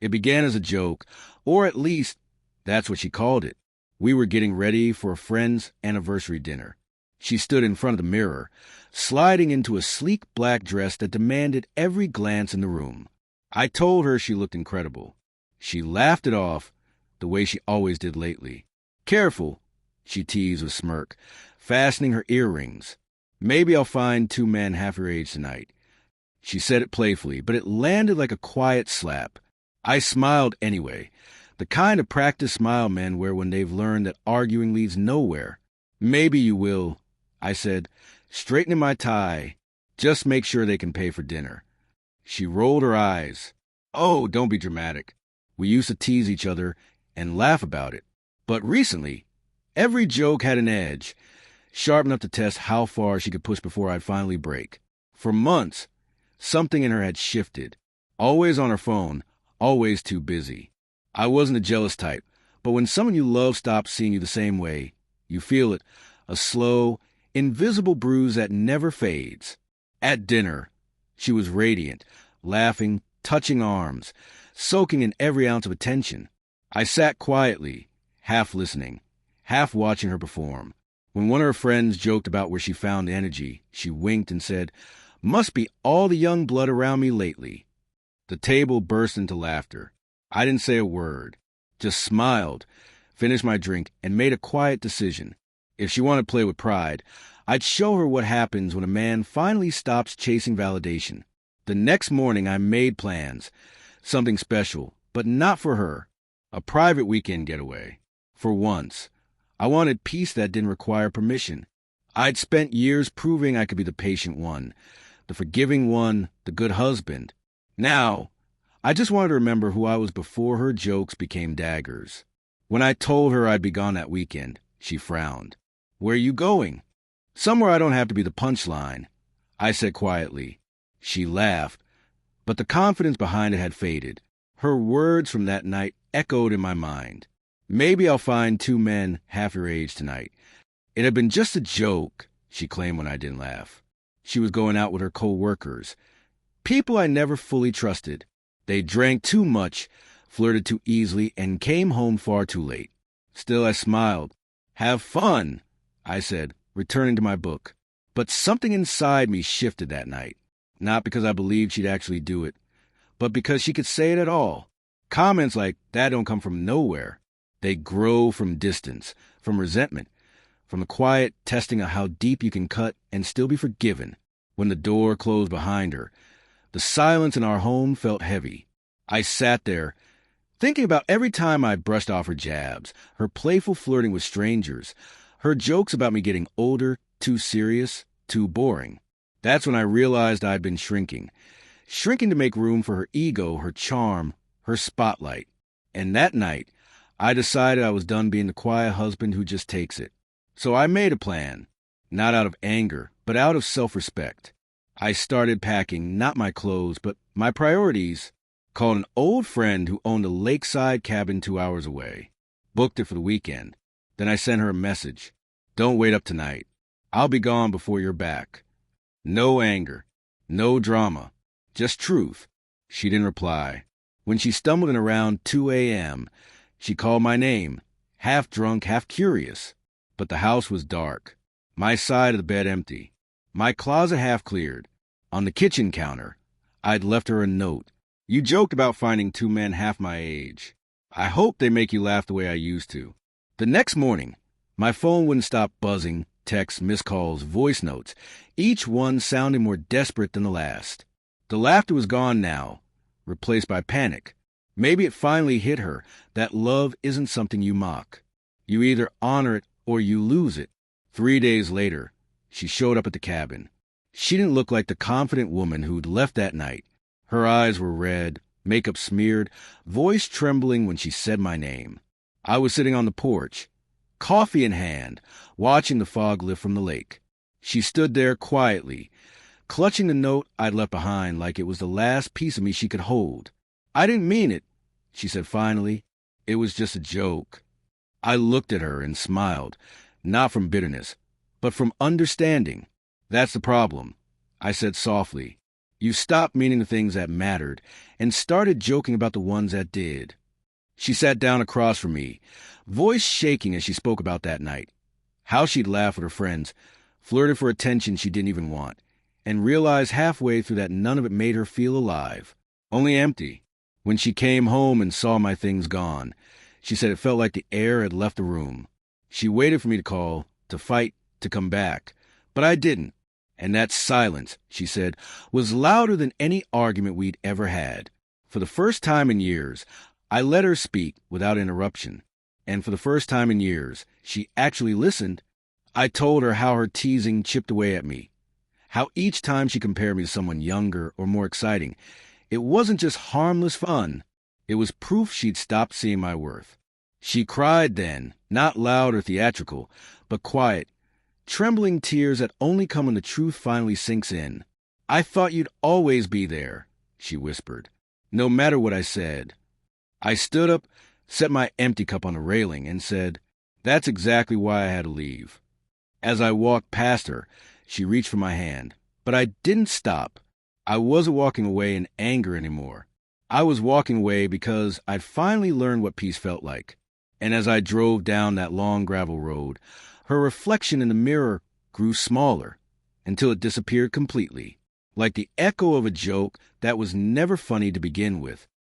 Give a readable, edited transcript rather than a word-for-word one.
It began as a joke, or at least that's what she called it. We were getting ready for a friend's anniversary dinner. She stood in front of the mirror, sliding into a sleek black dress that demanded every glance in the room. I told her she looked incredible. She laughed it off, the way she always did lately. "Careful," she teased with a smirk, fastening her earrings. "Maybe I'll find two men half your age tonight." She said it playfully, but it landed like a quiet slap. I smiled anyway, the kind of practiced smile men wear when they've learned that arguing leads nowhere. "Maybe you will," I said, straightening my tie. "Just make sure they can pay for dinner." She rolled her eyes. "Oh, don't be dramatic. We used to tease each other and laugh about it. But recently, every joke had an edge, sharp enough to test how far she could push before I'd finally break. For months, something in her had shifted. Always on her phone, always too busy. I wasn't a jealous type, but when someone you love stops seeing you the same way, you feel it, a slow, invisible bruise that never fades. At dinner, she was radiant, laughing, touching arms, soaking in every ounce of attention. I sat quietly, half listening, half watching her perform. When one of her friends joked about where she found energy, she winked and said, "Must be all the young blood around me lately." The table burst into laughter. I didn't say a word, just smiled, finished my drink, and made a quiet decision. If she wanted to play with pride, I'd show her what happens when a man finally stops chasing validation. The next morning, I made plans. Something special, but not for her. A private weekend getaway. For once. I wanted peace that didn't require permission. I'd spent years proving I could be the patient one, the forgiving one, the good husband. Now, I just wanted to remember who I was before her jokes became daggers. When I told her I'd be gone that weekend, she frowned. "Where are you going?" "Somewhere I don't have to be the punchline," I said quietly. She laughed, but the confidence behind it had faded. Her words from that night echoed in my mind. "Maybe I'll find two men half your age tonight." It had been just a joke, she claimed when I didn't laugh. She was going out with her co-workers, people I never fully trusted. They drank too much, flirted too easily, and came home far too late. Still, I smiled. "Have fun," I said, returning to my book. But something inside me shifted that night. Not because I believed she'd actually do it, but because she could say it at all. Comments like that don't come from nowhere. They grow from distance, from resentment, from the quiet testing of how deep you can cut and still be forgiven. When the door closed behind her, the silence in our home felt heavy. I sat there, thinking about every time I brushed off her jabs, her playful flirting with strangers, her jokes about me getting older, too serious, too boring. That's when I realized I'd been shrinking to make room for her ego, her charm, her spotlight. And that night, I decided I was done being the quiet husband who just takes it. So I made a plan, not out of anger, but out of self-respect. I started packing not my clothes, but my priorities. Called an old friend who owned a lakeside cabin 2 hours away. Booked it for the weekend. Then I sent her a message. "Don't wait up tonight. I'll be gone before you're back." No anger, no drama, just truth. She didn't reply. When she stumbled in around 2 a.m., she called my name, half drunk, half curious. But the house was dark. My side of the bed empty. My closet half cleared. On the kitchen counter, I'd left her a note. "You joked about finding two men half my age. I hope they make you laugh the way I used to." The next morning, my phone wouldn't stop buzzing, texts, missed calls, voice notes, each one sounding more desperate than the last. The laughter was gone now, replaced by panic. Maybe it finally hit her that love isn't something you mock. You either honor it or you lose it. 3 days later, she showed up at the cabin. She didn't look like the confident woman who'd left that night. Her eyes were red, makeup smeared, voice trembling when she said my name. I was sitting on the porch, coffee in hand, watching the fog lift from the lake. She stood there quietly, clutching the note I'd left behind like it was the last piece of me she could hold. "I didn't mean it," she said finally. "It was just a joke." I looked at her and smiled, not from bitterness, but from understanding. "That's the problem," I said softly. You stopped meaning the things that mattered and started joking about the ones that did. She sat down across from me, voice shaking as she spoke about that night. How she'd laughed with her friends, flirted for attention she didn't even want, and realized halfway through that none of it made her feel alive, only empty. When she came home and saw my things gone, she said it felt like the air had left the room. She waited for me to call, to fight, to come back, but I didn't. And that silence, she said, was louder than any argument we'd ever had. For the first time in years, I let her speak without interruption. And for the first time in years, she actually listened. I told her how her teasing chipped away at me, how each time she compared me to someone younger or more exciting, it wasn't just harmless fun. It was proof she'd stopped seeing my worth. She cried then, not loud or theatrical, but quiet, trembling tears that only come when the truth finally sinks in. "I thought you'd always be there," she whispered, no matter what I said. I stood up, set my empty cup on the railing, and said, "That's exactly why I had to leave." As I walked past her, she reached for my hand, but I didn't stop. I wasn't walking away in anger anymore. I was walking away because I'd finally learned what peace felt like. And as I drove down that long gravel road, her reflection in the mirror grew smaller until it disappeared completely, like the echo of a joke that was never funny to begin with.